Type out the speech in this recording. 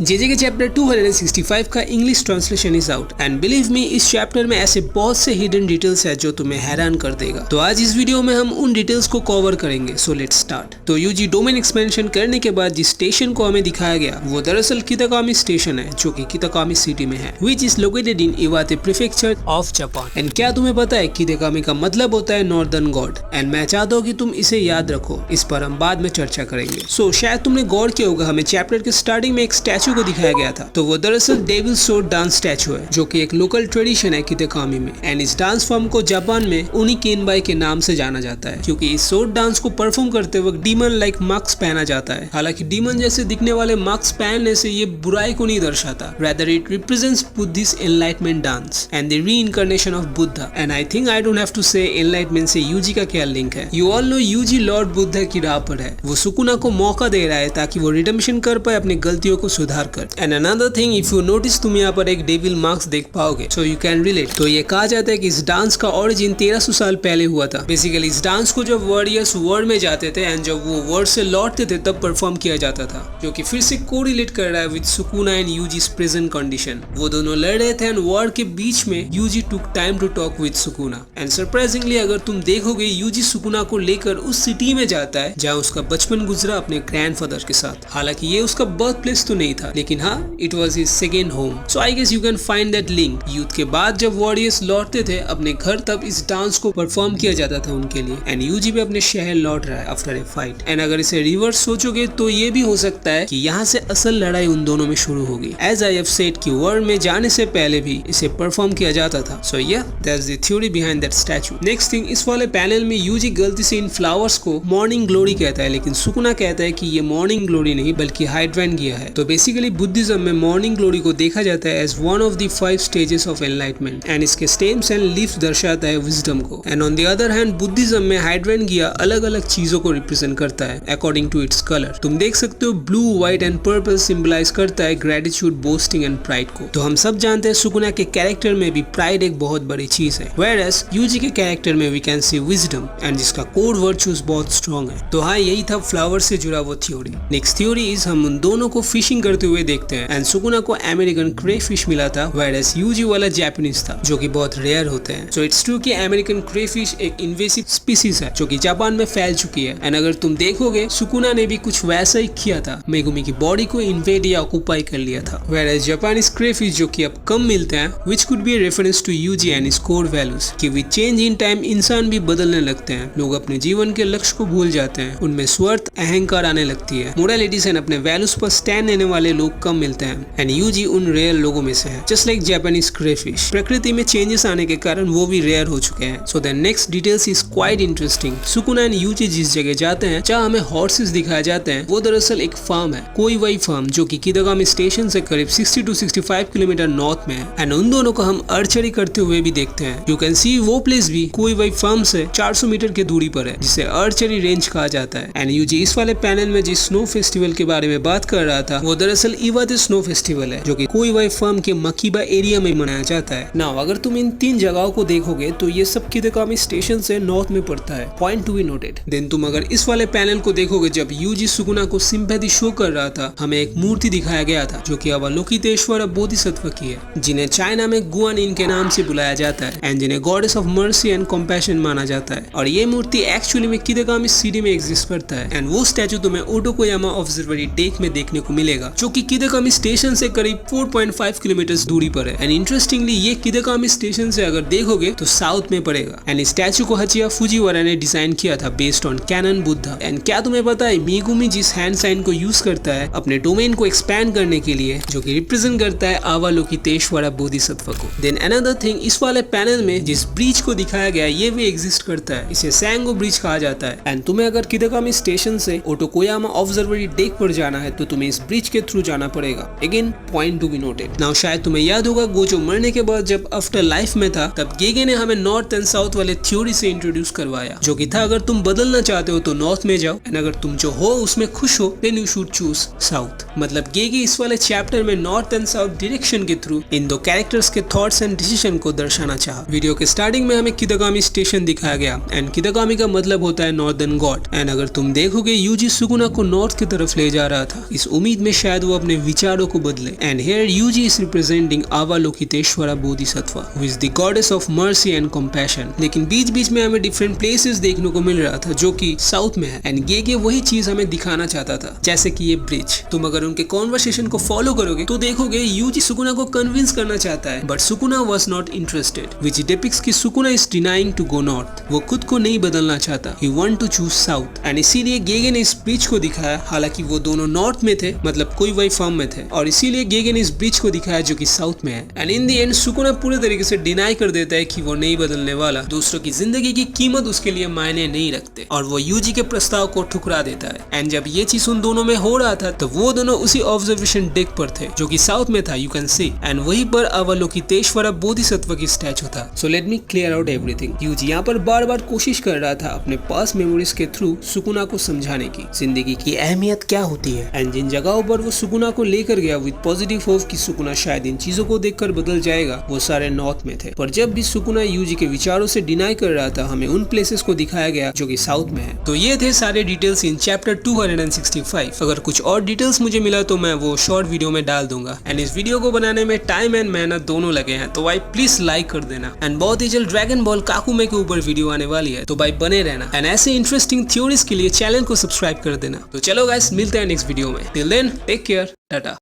JJ के chapter 265 का English translation is out and believe me इस चैप्टर में ऐसे बहुत से हिडन डिटेल्स है जो तुम्हें हैरान कर देगा। तो आज इस वीडियो में हम उन डिटेल्स को कवर करेंगे। So let's start. तो यूजी डोमेन एक्सपेंशन करने के बाद जिस स्टेशन को हमें दिखाया गया वो दरअसल किताकामी स्टेशन है जो कि किताकामी सिटी में है, which is located in Iwate prefecture of Japan. And क्या तुम्हें पता है किताकामी का मतलब होता है नॉर्दर्न गॉड एंड मैं चाहता हूँ कि तुम इसे याद रखो, इस पर हम बाद में चर्चा करेंगे। सो शायद तुमने गौर किया होगा हमें चैप्टर के स्टार्टिंग में एक स्टैचू को दिखाया गया था, तो वो दरअसल डेविल सोर्ड डांस स्टैचू है जो कि एक लोकल ट्रेडिशन है किताकामी में। एंड इस डांस फॉर्म को जापान में उनी केनबाई के नाम से जाना जाता है क्योंकि इस सोर्ड डांस को परफॉर्म करते वक्त डीमन लाइक मास्क पहना जाता है। हालांकि डीमन जैसे दिखने वाले मास्क पहनने से ये बुराई को नहीं दर्शाता, rather it represents Buddhist enlightenment dance and the reincarnation of Buddha। And I think I don't have to say enlightenment से यूजी का क्या लिंक है। You all know Yuji Lord Buddha की राह पर है, वो सुकुना को मौका दे रहा है ताकि वो रिडेम्पशन कर पाए अपनी गलतियों को सुधार कर। And another thing, if you notice तुम यहाँ पर एक डेविल मार्क्स देख पाओगे, सो यू कैन रिलेट। तो ये कहा जाता है कि इस डांस का ओरिजिन 1300 साल पहले हुआ था। बेसिकली इस डांस को जब वॉरियर्स वर्ल्ड में जाते थे एंड जब वो वर्ल्ड से लौटते थे तब परफॉर्म किया जाता था, जो कि फिर से कोरिलेट कर रहा है with Sukuna and Yuji's present condition. वो दोनों लड़ रहे थे एंड वॉर के बीच में Yuji took time to talk with Sukuna. And surprisingly अगर तुम देखोगे यूजी सुकुना को लेकर उस सिटी में जाता है जहाँ उसका बचपन गुजरा अपने ग्रैंडफादर के साथ। हालांकि ये उसका बर्थ प्लेस तो नहीं था, लेकिन हाँ it was his second home. So I guess you can find that link. Youth के बाद जब वॉरियर्स लौटते थे अपने घर तब इस डांस को परफॉर्म किया जाता था उनके लिए। एंड यूजी भी अपने शहर लौट रहा है आफ्टर ए फाइट। एंड अगर इसे रिवर्स सोचोगे तो ये भी हो सकता है कि यहाँ से असल लड़ाई उन दोनों में शुरू होगी। एज आई हैव सेड कि वर्ल्ड में जाने से पहले भी इसे परफॉर्म किया जाता था। सो या that's the theory behind that statue. Next thing, इस वाले पैनल में यूजी गलती से इन फ्लावर्स को मॉर्निंग ग्लोरी कहता है, लेकिन सुकुना कहता है कि ये मॉर्निंग ग्लोरी नहीं बल्कि हाइड्रेंट गिया है। तो बेसिकली बुद्धिज्म में मॉर्निंग ग्लोरी को देखा जाता है as one of the 5 stages of enlightenment and इसके स्टेम्स एंड लीव्स दर्शाता है विजडम को। And on the other hand Buddhism में हाइड्रेंट गिया अलग अलग चीजों को रिप्रेजेंट करता है अकॉर्डिंग टू इट्स कलर। तुम देख सकते हो blue, white and purple symbolise करता है ग्रेटिट्यूड, बोस्टिंग एंड प्राइड को। तो हम सब जानते हैं सुकुना के कैरेक्टर में भी प्राइड एक बहुत बड़ी चीज है, whereas यूजी के कैरेक्टर में we can see wisdom and जिसका कोर वर्चूज बहुत स्ट्रॉन्ग है। तो हाँ, यही था फ्लावर से जुड़ा वो थ्योरी। नेक्स्ट थ्योरी इज हम उन दोनों को फिशिंग करते हुए देखते हैं एंड सुकुना को अमेरिकन क्रे फिश मिला था, whereas यूजी वाला जापानीज था जो कि बहुत रेयर होते हैं। सो इट्स ट्रू कि अमेरिकन क्रे फिश एक इन्वेसिव स्पीसीज है जो कि जापान में फैल चुकी है। एंड अगर तुम देखोगे सुकुना ने भी कुछ वैसा ही किया था, मेगुमी की बॉडी को इन्वेड या ऑक्यूपाई कर लिया था। whereas जापानीज क्रे फिश जो कि अब कम मिलते हैं, which could be a reference to Yuji and his core values कि with change in time इंसान भी बदलने लगते हैं। लोग अपने जीवन के लक्ष्य को भूल जाते हैं, उनमें स्वार्थ अहंकार आने लगती है, मोरालिटीज एंड अपने वैल्यूज पर स्टैंड लेने वाले लोग कम मिलते हैं। एंड यूजी उन रेयर लोगों में से है, जस्ट लाइक जापानीज क्रे फिश। प्रकृति में चेंजेस आने के कारण वो भी रेयर हो चुके हैं। So the next details is quite interesting. Sukuna and Yuji जिस जगह जाते हैं जहाँ हमें हॉर्सेस दिखाए जाते हैं, वो दरअसल एक फार्म है, कोईवाई फार्म, जो कि किताकामी स्टेशन से करीब 60 to 65 किलोमीटर नॉर्थ में है। एंड उन दोनों को हम आर्चरी करते हुए भी देखते हैं। यू कैन सी वो प्लेस भी कोईवाई फार्म से 400 मीटर की दूरी पर है, जिसे आर्चरी रेंज कहा जाता है। एंड यूजी इस वाले पैनल में जिस स्नो फेस्टिवल के बारे में बात कर रहा था वो दरअसल इवाते स्नो फेस्टिवल है जो कि कोईवाई फार्म के मकीबा एरिया में मनाया जाता है। नाउ अगर तुम इन 3 जगहों को देखोगे तो ये सब किताकामी स्टेशन से नॉर्थ में पड़ता है, point to be noted. Then तुम अगर इस वाले पैनल को देखोगे, जब यूजी सुकुना को सिंपैथी शो कर रहा था, हमें एक मूर्ति दिखाया गया था जो कि अवलोकितेश्वर बोधिसत्व की है, जिन्हें चाइना में गुआनिन के नाम से बुलाया जाता है एंड जिन्हें goddess of mercy and compassion माना जाता है। और ये मूर्ति एक्चुअली में किताकामी सिटी में एग्जिस्ट करता है। एंड वो स्टैचू तुम्हें ओटोकोयामा ऑब्जर्वेटरी डेक में देखने को मिलेगा जो कि किताकामी स्टेशन से करीब 4.5 किलोमीटर दूरी पर है। एंड इंटरेस्टिंगली ये किताकामी स्टेशन से अगर देखोगे तो साउथ में पड़ेगा। एंड इस स्टैचू को हचिया फुजीवारा ने डिजाइन किया था based on canon Buddha. And क्या तुम्हें पता है मेगुमी जिस हैंड साइन को यूज करता है अपने डोमेन को एक्सपैंड करने के लिए, जो कि रिप्रेजेंट करता है अवलोकितेश्वर बोधिसत्व को। देन अनदर थिंग, इस वाले पैनल में जिस ब्रिज को दिखाया गया ये भी एग्जिस्ट करता है, इसे सैंगो ब्रिज कहा जाता है। एंड तुम्हें अगर किताकामी स्टेशन से ओटोकोयामा ऑब्जर्वेटरी डेक पर जाना है तो तुम्हें इस ब्रिज के थ्रू जाना पड़ेगा। Again point to be noted. Now शायद तुम्हें याद होगा गोजो मरने के बाद जब आफ्टर लाइफ में था तब गेगे ने हमें नॉर्थ एंड साउथ वाले थ्योरी से इंट्रोड्यूस करवाया, जो कि था अगर तुम बदलना चाहते हो तो नॉर्थ में जाओ एंड अगर तुम जो हो उसमें खुश हो then you should choose south. मतलब गेगे इस वाले चैप्टर में नॉर्थ एंड साउथ डायरेक्शन के थ्रू इन दो कैरेक्टर्स के थॉट्स एंड डिसीजन को दर्शाना चाहा। वीडियो के स्टार्टिंग में हमें किताकामी स्टेशन दिखाया गया एंड किताकामी का मतलब होता है नॉर्दर्न गॉड। एंड अगर तुम देखोगे यूजी सुकुना को नॉर्थ की तरफ ले जा रहा था, इस उम्मीद में शायद वो अपने विचारों को बदले। And here Yuji is representing Avalokiteshvara bodhisattva who is the goddess of mercy and compassion. लेकिन बीच बीच में हमें डिफरेंट प्लेसेस देखने को मिल रहा था जो कि साउथ में है एंड गेगे वही चीज हमें दिखाना चाहता था, जैसे कि ये ब्रिज। तुम अगर उनके कॉन्वर्सेशन को फॉलो करोगे तो देखोगे यूजी सुकुना को कन्विंस करना चाहता है, but Sukuna was not interested, which depicts कि Sukuna is denying to go north. वो खुद को नहीं बदलना चाहता, he want to choose south. And इसीलिए गेगे ने इस ब्रिज को दिखाया, हालांकि वो दोनों नॉर्थ में थे, मतलब कोई वही फॉर्म में थे, और इसीलिए गेगे ने इस ब्रिज को दिखाया जो कि साउथ में है। And in the end Sukuna पूरे तरीके से डिनाई कर देता है कि वो नहीं बदलने वाला, दूसरों की जिंदगी की कीमत उसके लिए मायने नहीं रखते, और वो यूजी के प्रस्ताव को ठुकरा देता है। एंड जब ये चीज उन दोनों में हो रहा था तो वो दोनों उसी ऑब्जर्वेशन डेक पर थे जो कि साउथ में था, यू कैन सी। एंड वहीं पर अवलोकितेश्वरा बोधिसत्व की स्टैचू था। So let me clear out everything. Yuji यहाँ पर बार बार कोशिश कर रहा था अपने पास मेमोरीज के थ्रू सुकुना को समझाने की जिंदगी की अहमियत क्या होती है। एंड जिन जगहों पर वो सुकुना को लेकर गया विद पॉजिटिव होप कि सुकुना शायद इन चीजों को देखकर बदल जाएगा, वो सारे नॉर्थ में थे। पर जब भी सुकुना यूजी के विचारों से डिनाई कर रहा था, हमें उन प्लेसेस को दिखाया गया जो कि साउथ में है। तो ये थे सारे डिटेल्स इन चैप्टर 265। अगर कुछ और डिटेल्स मुझे मिला तो मैं वो शॉर्ट वीडियो में डाल दूंगा। एंड इस वीडियो को बनाने में टाइम एंड मेहनत दोनों लगे हैं, तो भाई प्लीज लाइक कर देना। एंड बहुत ही जल्द ड्रैगन बॉल काकुमे के ऊपर वीडियो आने वाली है, तो भाई बने रहना। एंड ऐसे इंटरेस्टिंग थ्योरीज के लिए चैनल को सब्सक्राइब कर देना। तो चलो गाइस, मिलते हैं नेक्स्ट वीडियो में। Till then take care, Tata.